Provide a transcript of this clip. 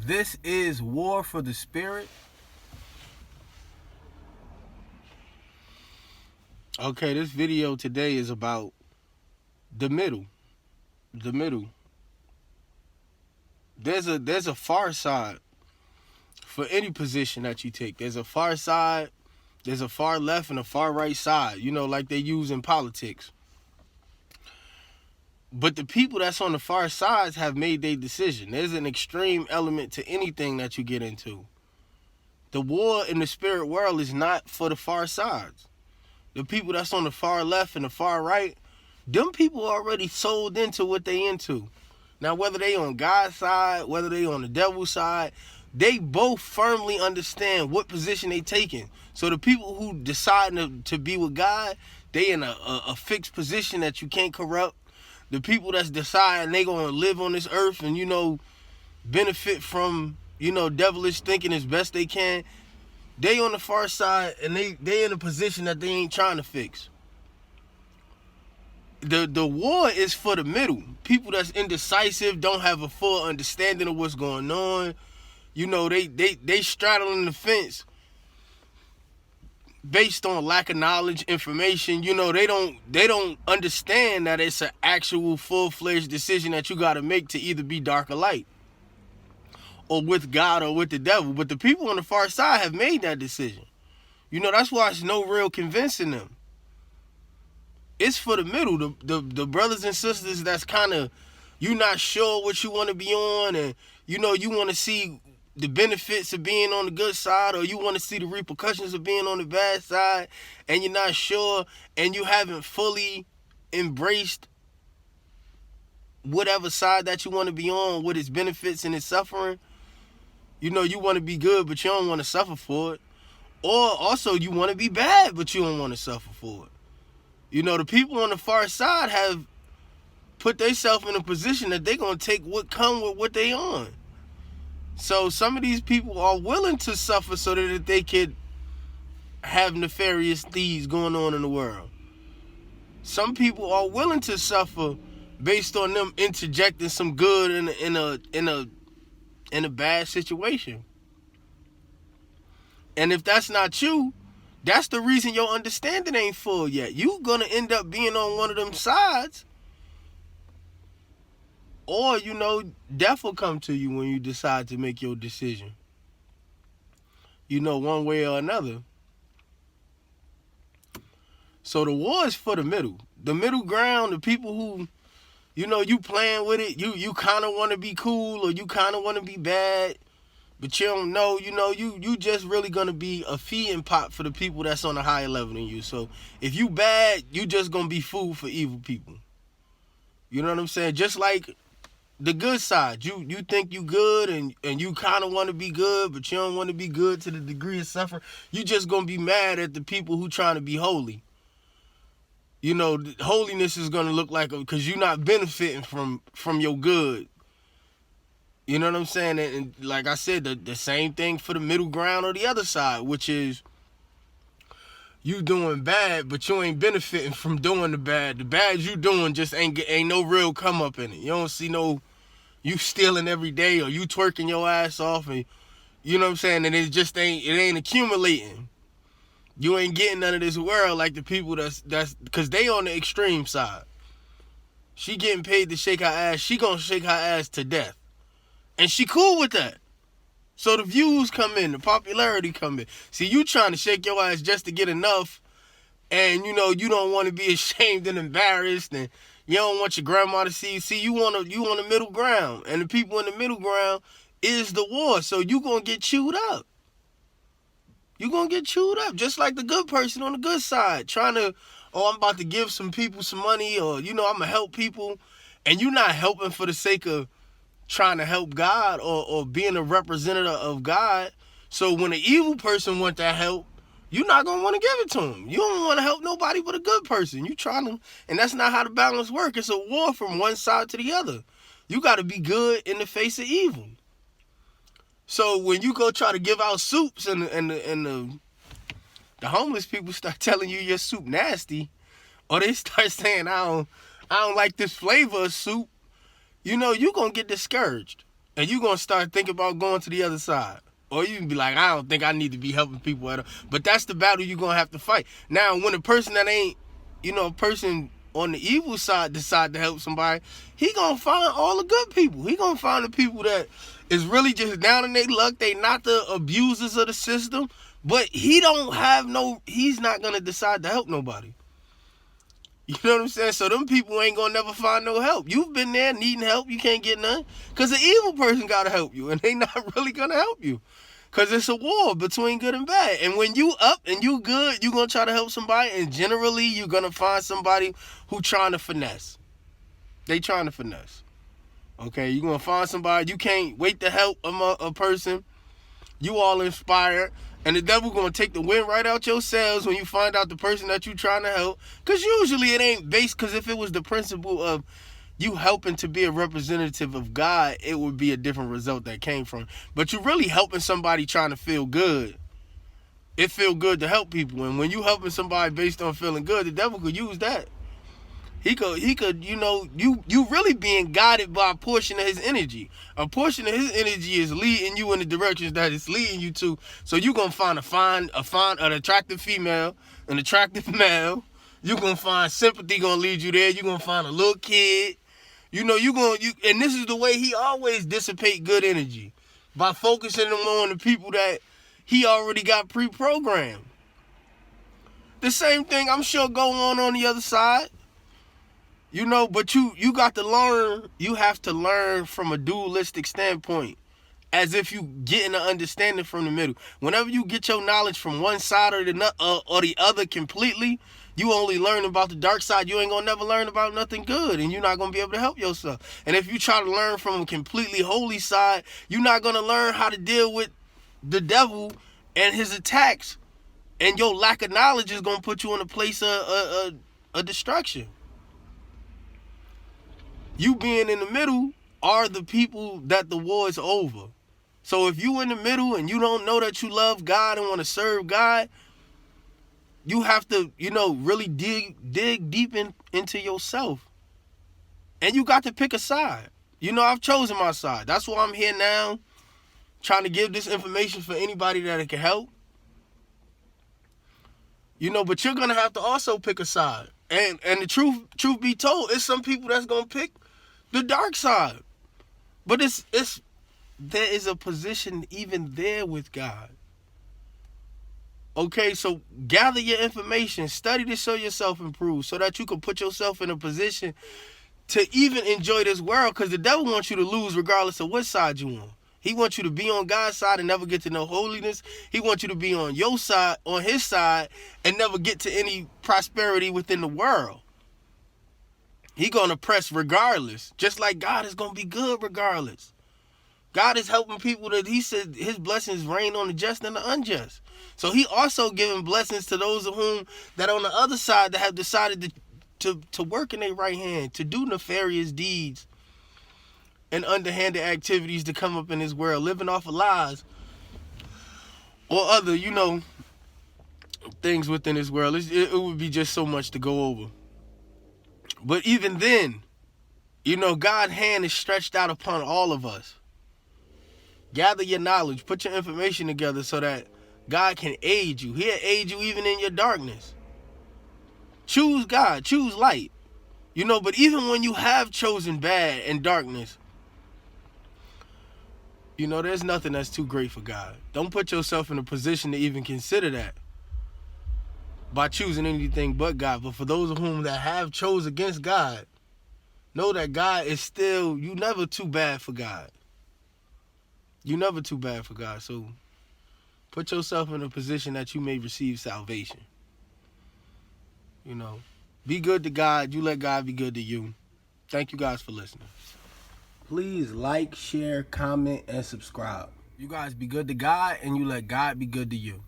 This is War for the Spirit. Okay, this video today is about the middle. The middle. There's a far side for any position that you take. There's a far side, there's a far left and a far right side, like they use in politics. But the people that's on the far sides have made their decision. There's an extreme element to anything that you get into. The war in the spirit world is not for the far sides. The people that's on the far left and the far right, them people already sold into what they into. Now, whether they on God's side, whether they on the devil's side, they both firmly understand what position they taking. So the people who decide to be with God, they in a fixed position that you can't corrupt. The people that's deciding they gonna live on this earth and benefit from devilish thinking as best they can, they on the far side and they in a position that they ain't trying to fix. The war is for the middle. People that's indecisive, don't have a full understanding of what's going on. They straddling the fence based on lack of knowledge, information. They don't understand that it's an actual full-fledged decision that you got to make to either be dark or light, or with God or with the devil. But the people on the far side have made that decision. That's why it's no real convincing them. It's for the middle, the brothers and sisters that's kind of, you not sure what you want to be on, and you want to see the benefits of being on the good side, or you want to see the repercussions of being on the bad side, and you're not sure, and you haven't fully embraced whatever side that you want to be on, with its benefits and its suffering. You want to be good, but you don't want to suffer for it. Or also you want to be bad, but you don't want to suffer for it. The people on the far side have put themselves in a position that they're going to take what come with what they on. So some of these people are willing to suffer so that they could have nefarious deeds going on in the world. Some people are willing to suffer based on them interjecting some good in a bad situation. And if that's not you, that's the reason your understanding ain't full yet. You gonna end up being on one of them sides, or death will come to you when you decide to make your decision. One way or another. So the war is for the middle ground. The people who, you playing with it. You kind of want to be cool, or you kind of want to be bad, but you don't know. You just really gonna be a feeding pot for the people that's on a higher level than you. So if you bad, you just gonna be food for evil people. You know what I'm saying? Just like the good side, you think you good and you kind of want to be good, but you don't want to be good to the degree of suffering. You just gonna be mad at the people who trying to be holy. Holiness is gonna look like, because you're not benefiting from your good. You know what I'm saying? And like I said, the same thing for the middle ground or the other side, which is you doing bad, but you ain't benefiting from doing the bad. The bad you doing just ain't no real come up in it. You don't see no, you stealing every day, or you twerking your ass off, and you know what I'm saying? And it ain't accumulating. You ain't getting none of this world like the people that's because they on the extreme side. She getting paid to shake her ass. She gonna shake her ass to death. And she cool with that. So the views come in, the popularity come in. See, you trying to shake your ass just to get enough, and you don't want to be ashamed and embarrassed, and you don't want your grandma to see you. See, you on the middle ground, and the people in the middle ground is the war. So you gonna get chewed up. You gonna get chewed up, just like the good person on the good side, trying to, I'm about to give some people some money, or I'm gonna help people, and you're not helping for the sake of trying to help God or being a representative of God. So when an evil person wants that help, you're not going to want to give it to him. You don't want to help nobody but a good person. You trying to, and that's not how the balance works. It's a war from one side to the other. You got to be good in the face of evil. So when you go try to give out soups and the homeless people start telling you your soup nasty, or they start saying, I don't like this flavor of soup, you're going to get discouraged. and you gonna start thinking about going to the other side. Or you can be like, I don't think I need to be helping people at all. But that's the battle you're gonna have to fight. Now, when a person that ain't, a person on the evil side decide to help somebody, he gonna find all the good people. He gonna find the people that is really just down in their luck. They not the abusers of the system. But he's not gonna decide to help nobody. You know what I'm saying? So them people ain't gonna never find no help. You've been there needing help, you can't get none. Because the evil person gotta help you, and they not really gonna help you. Because it's a war between good and bad. And when you up and you good, you gonna try to help somebody, and generally you're gonna find somebody who trying to finesse. They trying to finesse. Okay, you're gonna find somebody, you can't wait to help a person. You all inspired. And the devil gonna take the wind right out your sails when you find out the person that you trying to help. Because usually it ain't based, because if it was the principle of you helping to be a representative of God, it would be a different result that came from. But you're really helping somebody trying to feel good. It feel good to help people. And when you helping somebody based on feeling good, the devil could use that. He could, you really being guided by a portion of his energy. A portion of his energy is leading you in the directions that it's leading you to. So you're going to find an attractive female, an attractive male. You're going to find sympathy going to lead you there. You're going to find a little kid. And this is the way he always dissipate good energy. By focusing on the people that he already got pre-programmed. The same thing I'm sure going on the other side. But you got to learn, you have to learn from a dualistic standpoint, as if you getting an understanding from the middle. Whenever you get your knowledge from one side or the other completely, you only learn about the dark side. You ain't gonna never learn about nothing good, and you're not gonna be able to help yourself. And if you try to learn from a completely holy side, you're not gonna learn how to deal with the devil and his attacks, and your lack of knowledge is gonna put you in a place of destruction. You being in the middle are the people that the war is over. So if you in the middle and you don't know that you love God and want to serve God, you have to, really dig deep into yourself. And you got to pick a side. I've chosen my side. That's why I'm here now, trying to give this information for anybody that it can help. But you're going to have to also pick a side. And the truth be told, it's some people that's going to pick the dark side. But there is a position even there with God. Okay, so gather your information, study to show yourself improve, so that you can put yourself in a position to even enjoy this world, because the devil wants you to lose regardless of what side you on. He wants you to be on God's side and never get to know holiness. He wants you to be on your side, on his side, and never get to any prosperity within the world. He going to press regardless, just like God is going to be good regardless. God is helping people that he said his blessings rain on the just and the unjust. So he also giving blessings to those of whom that on the other side that have decided to work in their right hand, to do nefarious deeds and underhanded activities to come up in this world, living off of lies or other, things within this world. It would be just so much to go over. But even then, God's hand is stretched out upon all of us. Gather your knowledge, put your information together so that God can aid you. He'll aid you even in your darkness. Choose God, choose light. But even when you have chosen bad and darkness, there's nothing that's too great for God. Don't put yourself in a position to even consider that by choosing anything but God. But for those of whom that have chose against God, know that God is still, you never too bad for God. You never too bad for God. So put yourself in a position that you may receive salvation. Be good to God. You let God be good to you. Thank you guys for listening. Please like, share, comment, and subscribe. You guys be good to God, and you let God be good to you.